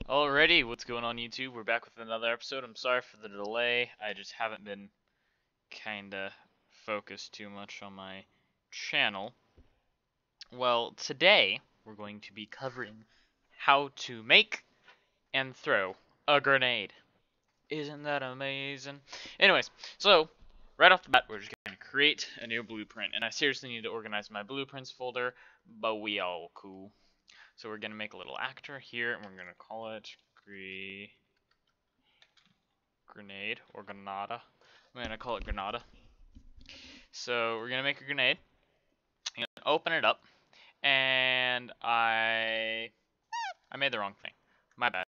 Alrighty, what's going on YouTube? We're back with another episode. I'm sorry for the delay. I just haven't been kinda focused too much on my channel. Well, today we're going to be covering how to make and throw a grenade. Isn't that amazing? Anyways, so right off the bat, we're just going to create a new blueprint. And I seriously need to organize my blueprints folder, but we all cool. So we're going to make a little actor here, and we're going to call it grenade or granada. I'm going to call it granada. So we're going to make a grenade. I'm going to open it up, and I made the wrong thing. My bad.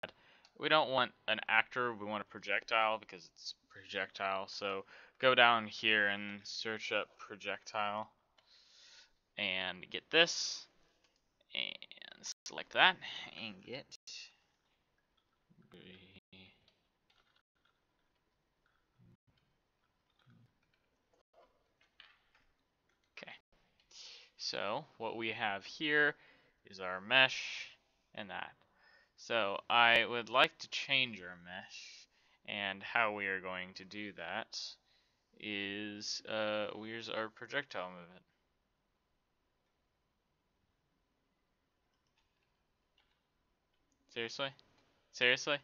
We don't want an actor, we want a projectile because it's projectile. So go down here and search up projectile and get this and select that and get okay. So what we have here is our mesh and that. So I would like to change our mesh, and how we are going to do that is where's our projectile movement? Seriously? Seriously?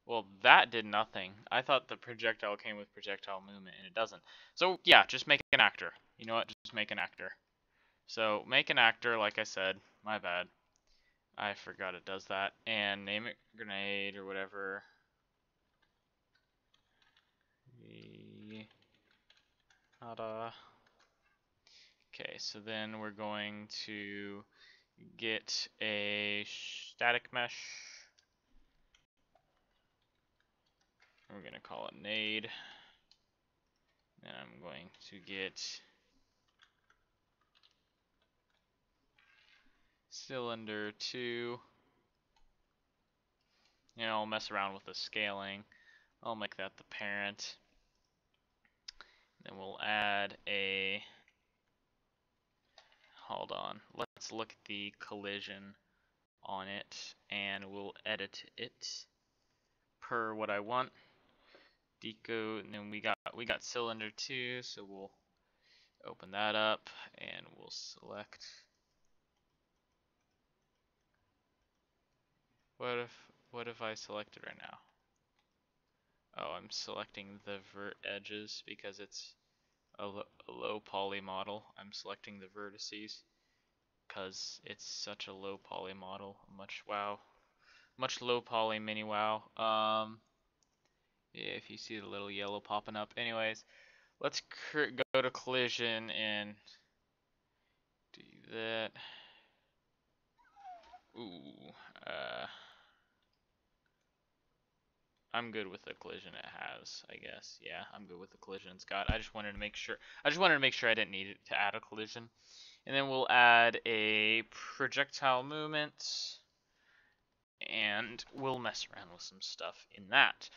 Well, that did nothing. I thought the projectile came with projectile movement, and it doesn't. So yeah, just make an actor. You know what? Just make an actor. So make an actor, like I said. My bad. I forgot it does that. And name it grenade or whatever. Nada. Okay, so then we're going to get a static mesh. We're going to call it nade. And I'm going to get cylinder 2. You know, I'll mess around with the scaling. I'll make that the parent. Then we'll add a, hold on, let's look at the collision on it, and we'll edit it per what I want. Deco, and then we got cylinder 2, so we'll open that up and we'll select. What if I select it right now? Oh, I'm selecting the vert edges because it's a low poly model. I'm selecting the vertices because it's such a low poly model. Much low poly mini wow. Yeah, if you see the little yellow popping up. Anyways, let's go to collision and do that. Ooh, I'm good with the collision it has, I guess. Yeah, I'm good with the collision it's got. I just wanted to make sure I didn't need it to add a collision. And then we'll add a projectile movement, and we'll mess around with some stuff in that.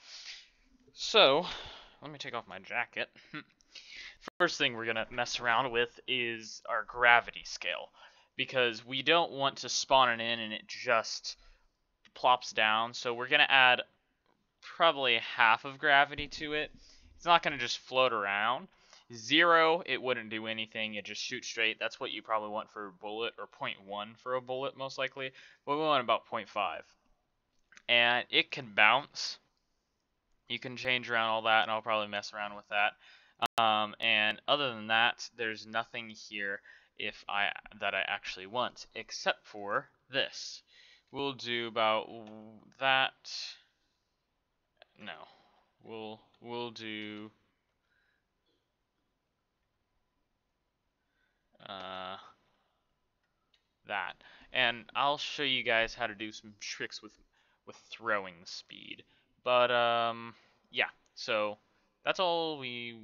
So, let me take off my jacket. First thing we're gonna mess around with is our gravity scale, because we don't want to spawn it in and it just plops down. So we're gonna add probably half of gravity to it. It's not gonna just float around. 0, it wouldn't do anything. It just shoots straight. That's what you probably want for a bullet, or 0.1 for a bullet most likely. But we want about 0.5. And it can bounce. You can change around all that, and I'll probably mess around with that. And other than that, there's nothing here that I actually want, except for this. We'll do about that. No, we'll do that, and I'll show you guys how to do some tricks with throwing speed. But yeah. So that's all we.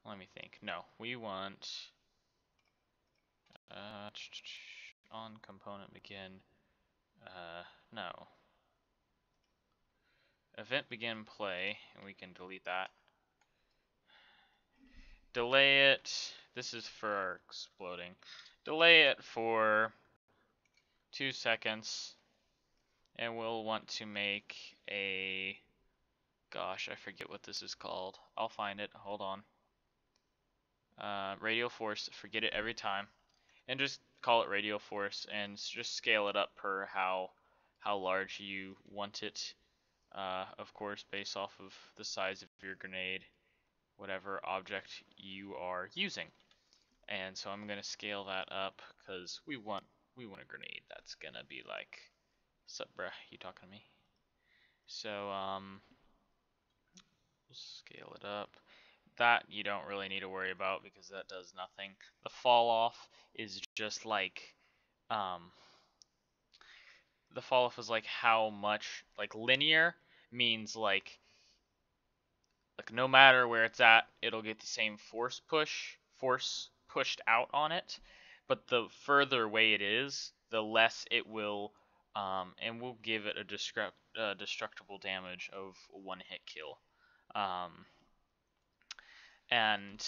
Let me think. No, we want on component begin. No. Event begin play, and we can delete that. Delay it. This is for our exploding. Delay it for 2 seconds, and we'll want to make a, gosh, I forget what this is called. I'll find it. Hold on. Radial force. Forget it every time, and just call it radial force, and just scale it up per how large you want it. Of course, based off of the size of your grenade, whatever object you are using. And so I'm gonna scale that up because we want a grenade that's gonna be like, sup, bruh? You talking to me? So we'll scale it up. That you don't really need to worry about because that does nothing. The fall off is just like um, the fall off is like how much, like linear means like no matter where it's at, it'll get the same force pushed out on it. But the further away it is, the less it will, and we'll give it a destructible damage of one hit kill. Um, and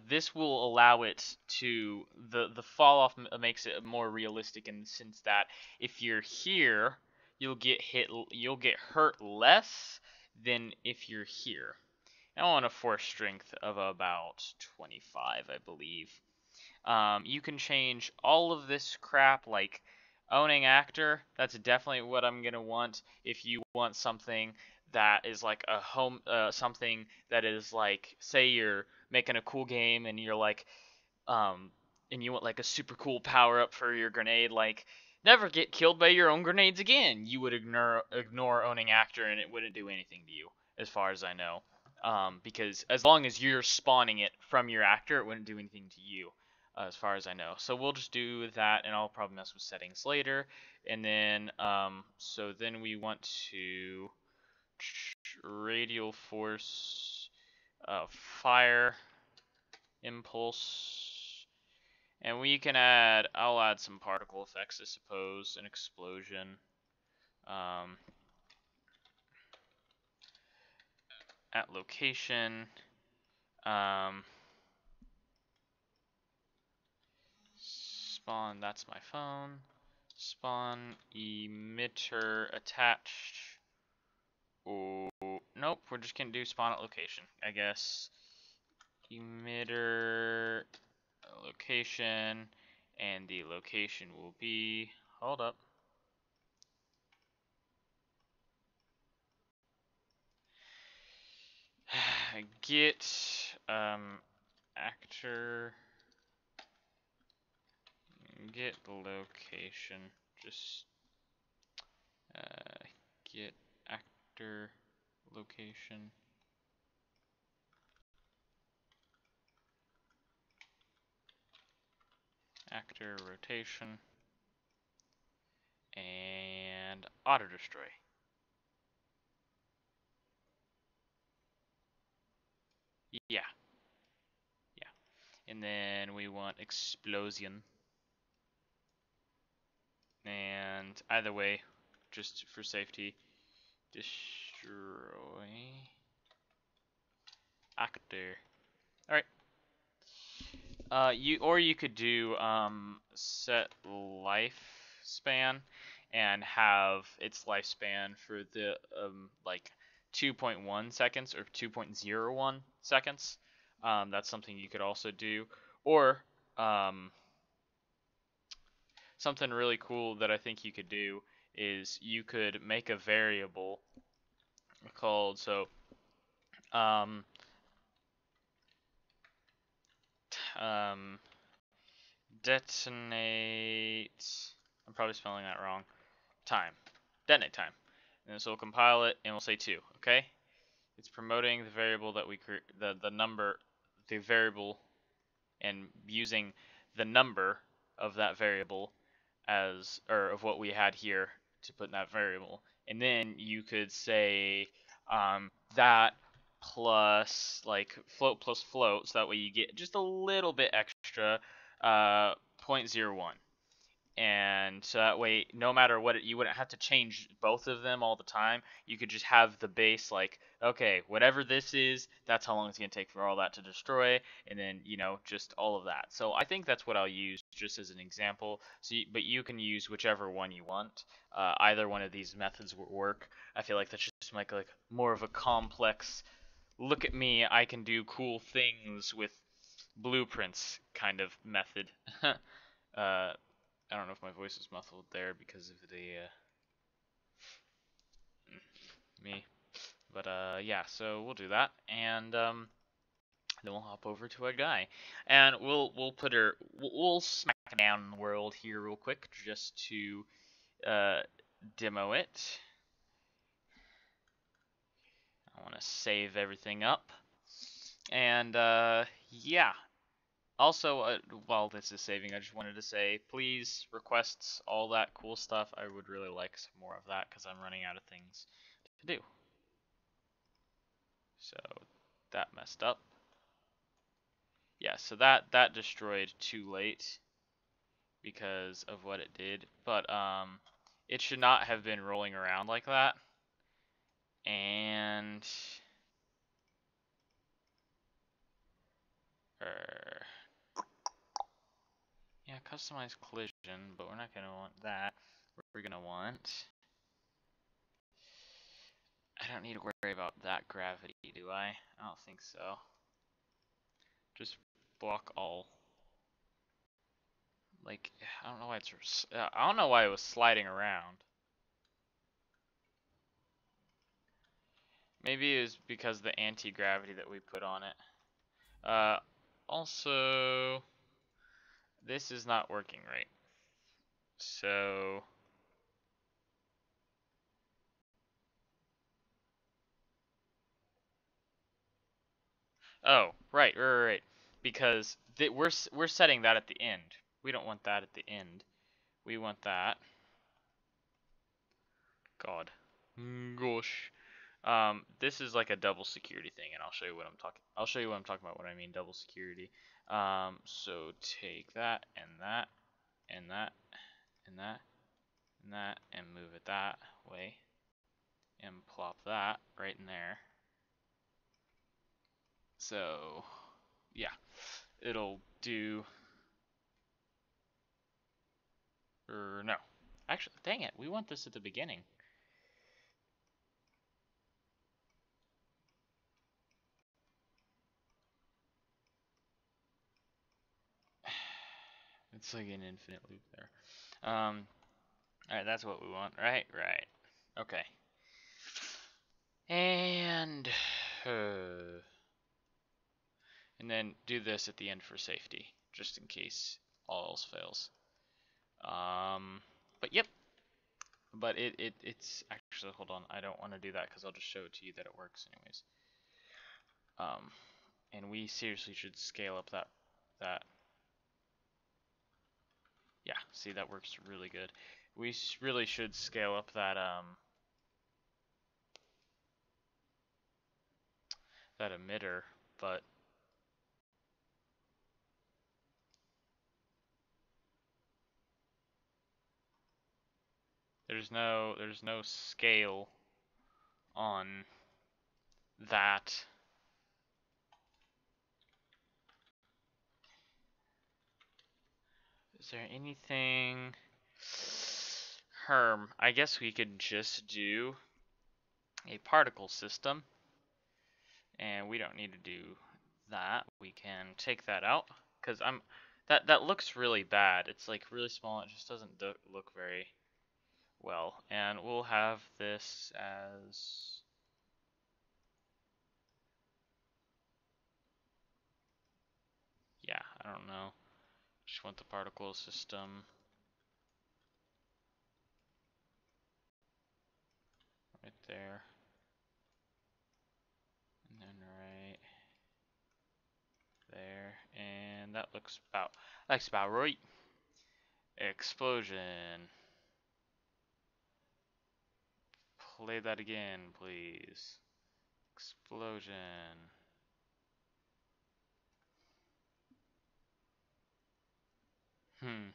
this will allow it to the fall off makes it more realistic in the sense that if you're here, you'll get hurt less than if you're here. I want a force strength of about 25, I believe. You can change all of this crap, like owning actor. That's definitely what I'm gonna want. If you want something that is like a home, something that is like, say you're making a cool game and you're like, um, and you want like a super cool power up for your grenade, like never get killed by your own grenades again. You would ignore owning actor and it wouldn't do anything to you, as far as I know. Because as long as you're spawning it from your actor, it wouldn't do anything to you, as far as I know. So we'll just do that, and I'll probably mess with settings later. And then, so then we want to radial force, fire, impulse, and we can add, I'll add some particle effects, I suppose, an explosion, um, at location, um, spawn, that's my phone, spawn emitter attached. Oh, nope, we're just gonna do spawn at location, I guess. Emitter location, and the location will be, hold up. Get actor, get location, just get actor location, actor rotation, and auto destroy. Yeah, yeah. And then we want explosion. And either way, just for safety, destroy actor. All right. You could do set lifespan and have its lifespan for the like 2.1 seconds or 2.01 seconds. That's something you could also do, or something really cool that I think you could do is you could make a variable called um, um, detonate. I'm probably spelling that wrong. Time. Detonate time. And so we'll compile it and we'll say 2, okay? It's promoting the variable that we the number, the variable, and using the number of that variable as, or of what we had here to put in that variable. And then you could say that plus like float plus float, so that way you get just a little bit extra, 0.01. and so that way, no matter what, you wouldn't have to change both of them all the time. You could just have the base, like, okay, whatever this is, that's how long it's going to take for all that to destroy, and then, just all of that. So I think that's what I'll use just as an example. But you can use whichever one you want. Either one of these methods will work. I feel like that's just like more of a complex, look at me, I can do cool things with blueprints kind of method. I don't know if my voice is muffled there because of the me, but yeah. So we'll do that, and then we'll hop over to a guy, and we'll smack down the world here real quick just to uh, demo it. I want to save everything up, and yeah. Also, while this is saving, I just wanted to say, please, requests, all that cool stuff. I would really like some more of that because I'm running out of things to do. So that messed up. Yeah, so that destroyed too late because of what it did. But it should not have been rolling around like that. And yeah, customize collision, but we're not gonna want that. We're gonna want. I don't need to worry about that gravity, do I? I don't think so. Just block all. Like, I don't know why I don't know why it was sliding around. Maybe it was because of the anti-gravity that we put on it. Also, this is not working right. So, oh, right. Because we're setting that at the end. We don't want that at the end. We want that. God, gosh. This is like a double security thing, and I'll show you what I'm talking. I'll show you what I'm talking about when I mean double security. So take that and that and that and that and that and move it that way and plop that right in there. So yeah, it'll do. Or no, actually, dang it, we want this at the beginning. It's like an infinite loop there. Alright, that's what we want, right? Right. Okay. And and then do this at the end for safety, just in case all else fails. But yep. But it's actually, hold on, I don't want to do that because I'll just show it to you that it works anyways. And we seriously should scale up that. Yeah, see, that works really good. We really should scale up that emitter, but there's no scale on that. Is there anything? I guess we could just do a particle system, and we don't need to do that. We can take that out because that looks really bad. It's like really small. It just doesn't look very well. And we'll have this as yeah, I don't know. Just want the particle system right there. And then right there. And that's about right. Explosion. Play that again, please. Explosion. Hmm.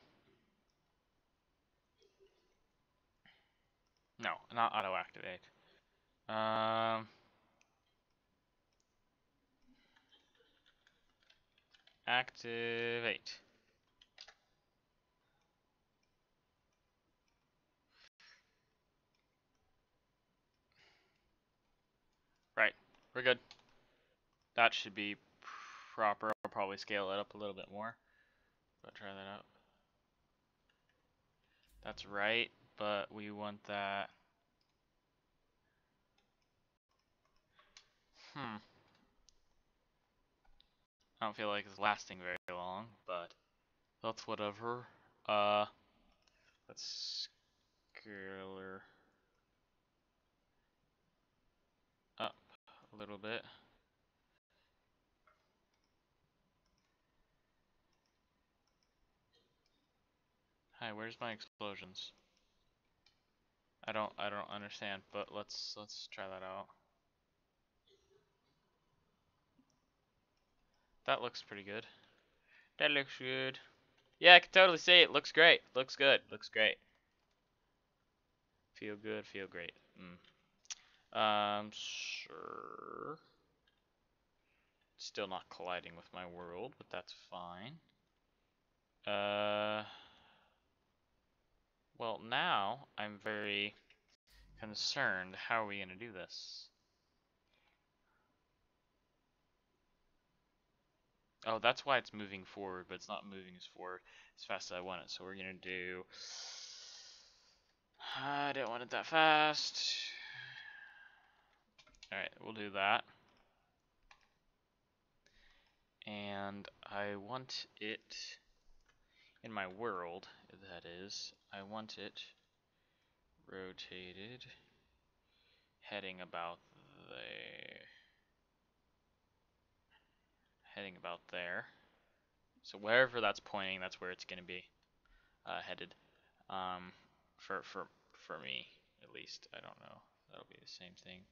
not auto activate. Um, activate. Right, we're good. That should be proper. I'll probably scale it up a little bit more. But try that out. That's right, but we want that. I don't feel like it's lasting very long, but that's whatever. Let's scalar up a little bit. Hi, where's my explosions? I don't understand, but let's try that out. That looks pretty good. That looks good. Yeah, I can totally see it. Looks great. Looks good. Looks great. Feel good. Feel great. Sure. Still not colliding with my world, but that's fine. Well, now I'm very concerned. How are we gonna do this? Oh, that's why it's moving forward, but it's not moving as forward as fast as I want it. So we're gonna do. I don't want it that fast. Alright, we'll do that. And I want it in my world, that is, I want it rotated, heading about there. Heading about there. So wherever that's pointing, that's where it's gonna be headed. For me, at least. I don't know. That'll be the same thing.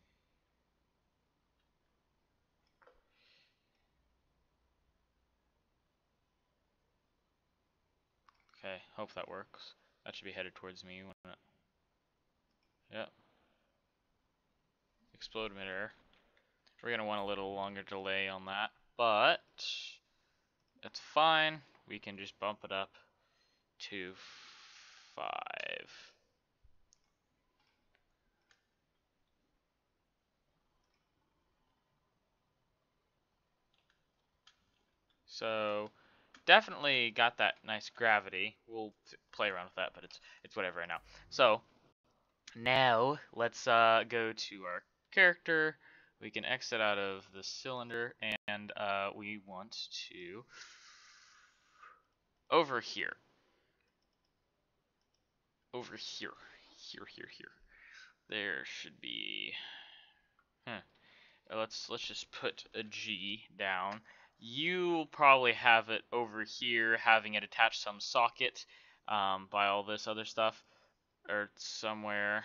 Okay, hope that works. That should be headed towards me. Yep. Explode midair. We're gonna want a little longer delay on that, but it's fine. We can just bump it up to 5. So definitely got that nice gravity. We'll play around with that, but it's whatever right now. So now let's go to our character. We can exit out of the cylinder, and we want to over here. Over here. Here. There should be. Let's just put a G down. You'll probably have it over here, having it attach some socket by all this other stuff, or somewhere.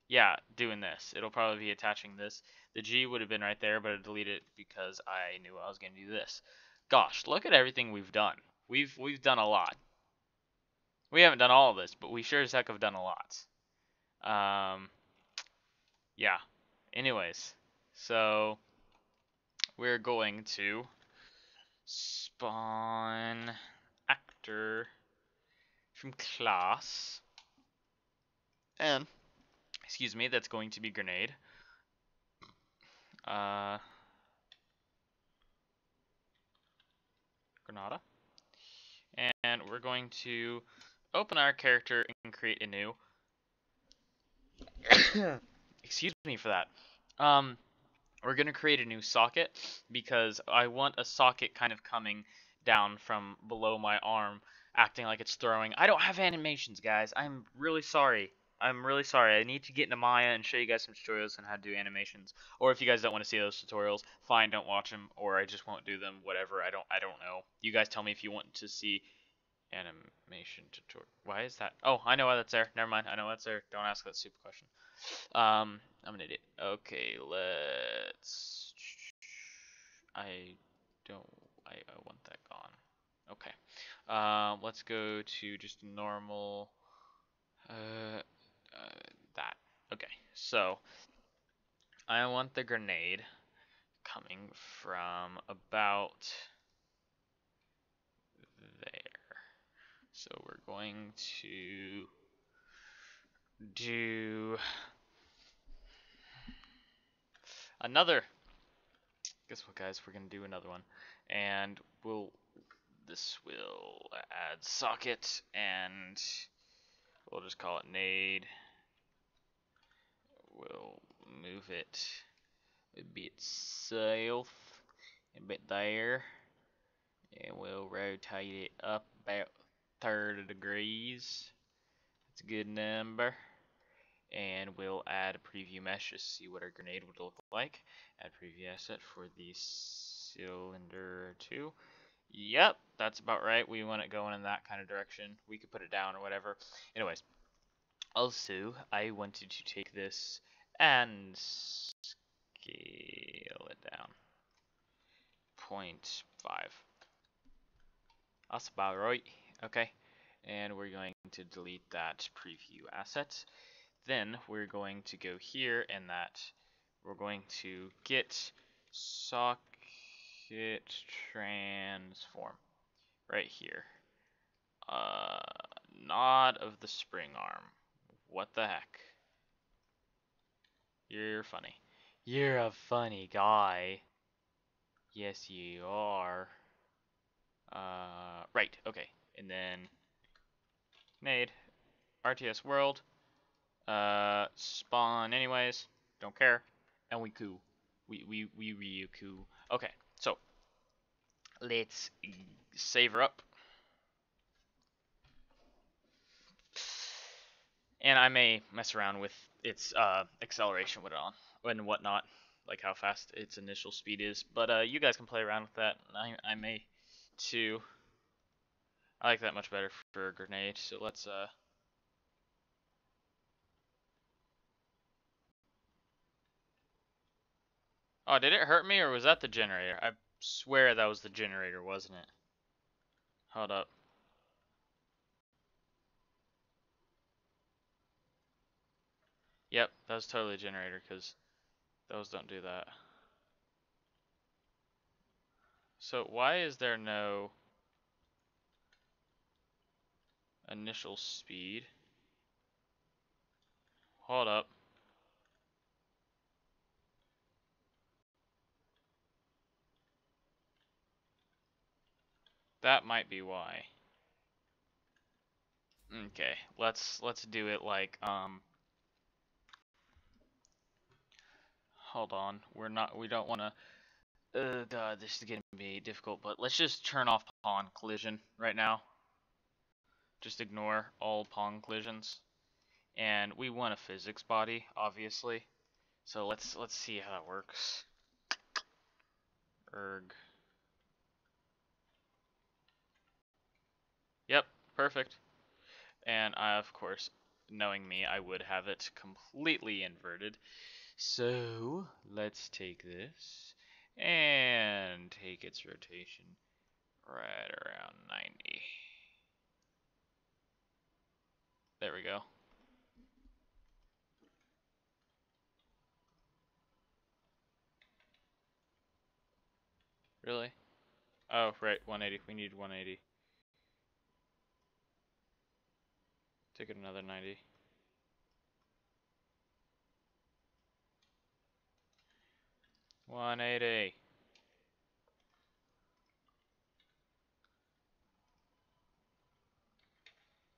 Yeah, doing this. It'll probably be attaching this. The G would have been right there, but I deleted it because I knew I was going to do this. Gosh, look at everything we've done. We've done a lot. We haven't done all of this, but we sure as heck have done a lot. Yeah. Anyways, so we're going to spawn actor from class, and excuse me, that's going to be grenade. Granada. And we're going to open our character and create a new. Excuse me for that. We're going to create a new socket because I want a socket kind of coming down from below my arm, acting like it's throwing. I don't have animations, guys. I'm really sorry. I need to get into Maya and show you guys some tutorials on how to do animations. Or if you guys don't want to see those tutorials, fine, don't watch them, or I just won't do them. Whatever. I don't know. You guys tell me if you want to see animation tutorial. Why is that? Oh, I know why that's there. Never mind. I know why that's there. Don't ask that stupid question. I'm an idiot. Okay, let's. I don't. I want that gone. Okay. Let's go to just normal. That so I want the grenade coming from about there. So we're going to do another. Guess what, guys? We're gonna do another one, and this will add socket, and we'll just call it nade. We'll move it a bit south, a bit there, and we'll rotate it up about 30 degrees. That's a good number. And we'll add a preview mesh to see what our grenade would look like. Add preview asset for the cylinder 2. Yep, that's about right. We want it going in that kind of direction. We could put it down or whatever. Anyways, also, I wanted to take this and scale it down. 0.5. That's about right. Okay. And we're going to delete that preview asset. Then we're going to go here and we're going to get socket transform right here. Nod of the spring arm. What the heck? You're funny. You're a funny guy. Yes, you are. Right, okay. And then nade, RTS world, spawn anyways, don't care, and we coo. We Ryuku. Okay, so let's save her up. And I may mess around with its acceleration with it on and whatnot, like how fast its initial speed is. But you guys can play around with that. I may too. I like that much better for a grenade. So let's Oh, did it hurt me or was that the generator? I swear that was the generator, wasn't it? Hold up. Yep, that was totally a generator because those don't do that. So why is there no initial speed? Hold up. That might be why. Okay, let's do it like hold on. We don't want to God, this is going to be difficult, but let's just turn off pawn collision right now. Just ignore all pawn collisions. And we want a physics body, obviously. So let's see how that works. Erg. Yep, perfect. And I, of course, knowing me, I would have it completely inverted. So let's take this and take its rotation right around 90. There we go. Really? Oh, right, 180. We need 180. Take it another 90. One eighty.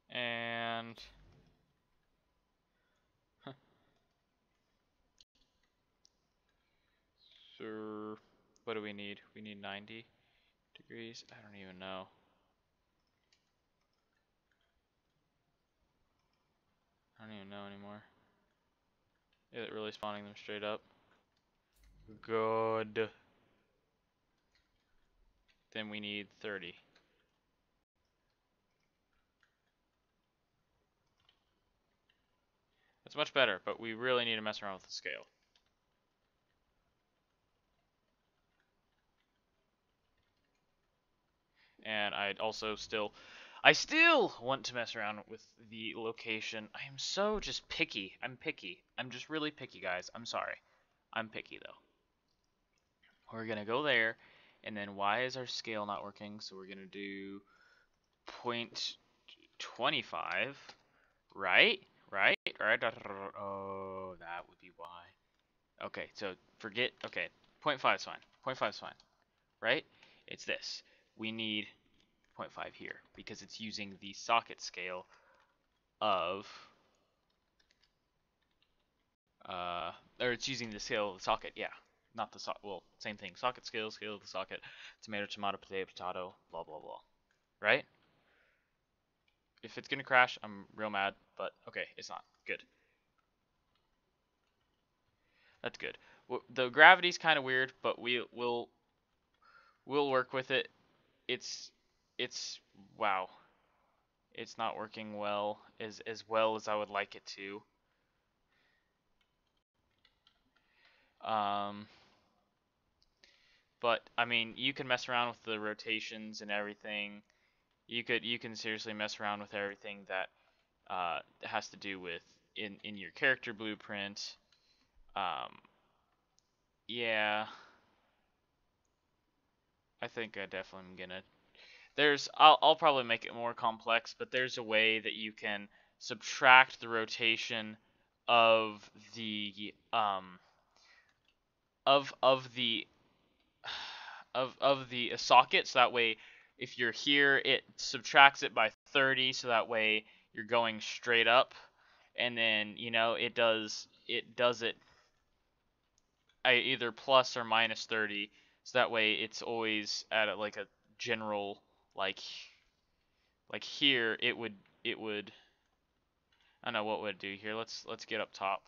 And so what do we need? We need 90 degrees. I don't even know. I don't even know anymore. Is it really spawning them straight up? Good. Then we need 30. That's much better, but we really need to mess around with the scale. And I'd also still, I still want to mess around with the location. I am so just picky. I'm picky. I'm just really picky, guys. I'm sorry. I'm picky, though. We're going to go there, and then why is our scale not working? So we're going to do 0.25, right? Right? Right? Oh, that would be why. Okay, so forget, okay, 0.5 is fine. 0.5 is fine, right? It's this. We need 0.5 here because it's using the socket scale of, or it's using the scale of the socket, yeah. Not the socket, well, same thing. Socket scale, scale of the socket, tomato, tomato, potato, potato, blah, blah, blah. Right? If it's gonna crash, I'm real mad, but okay, it's not. Good. That's good. The gravity's kind of weird, but we'll work with it. It's it's wow. It's not working well as I would like it to. Um, but I mean, you can mess around with the rotations and everything. You can seriously mess around with everything that has to do with in your character blueprint. Um, yeah, I think I definitely am gonna. I'll probably make it more complex, but there's a way that you can subtract the rotation of the of the of the socket, so that way if you're here it subtracts it by 30, so that way you're going straight up, and then it does it either plus or minus 30, so that way it's always at like a general, like here it would I don't know what would it do here. Let's get up top.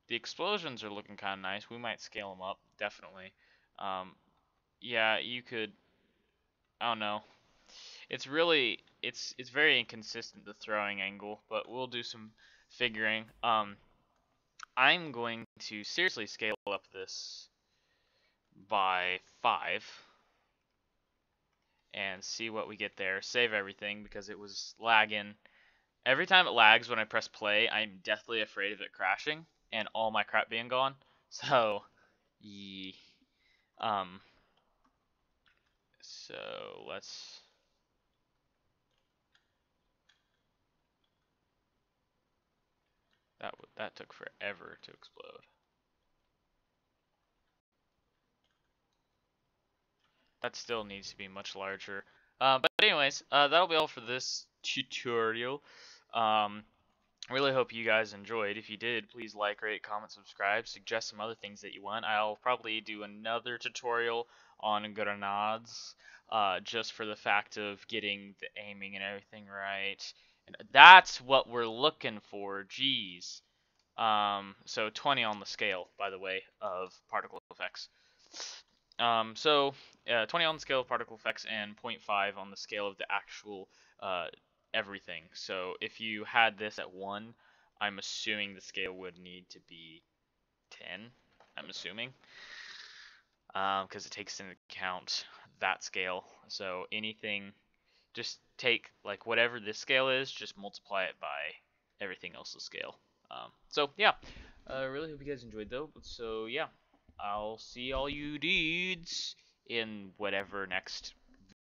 The explosions are looking kind of nice. We might scale them up, definitely. Um, yeah, you could. I don't know. It's very inconsistent, the throwing angle, but we'll do some figuring. I'm going to seriously scale up this by 5 and see what we get there. Save everything because it was lagging. Every time it lags when I press play, I'm deathly afraid of it crashing and all my crap being gone. So, yeah. Um, so let's. That took forever to explode. That still needs to be much larger. But anyways, that'll be all for this tutorial. Um, really hope you guys enjoyed. If you did, please like, rate, comment, subscribe. Suggest some other things that you want. I'll probably do another tutorial on grenades, just for the fact of getting the aiming and everything right. And that's what we're looking for. Jeez. So 20 on the scale, by the way, of particle effects. 20 on the scale of particle effects and zero point 0.5 on the scale of the actual everything. So if you had this at 1, I'm assuming the scale would need to be 10. I'm assuming, because it takes into account that scale. So anything, just take like whatever this scale is, just multiply it by everything else's scale. So yeah, I really hope you guys enjoyed though. So yeah, I'll see all you dudes in whatever next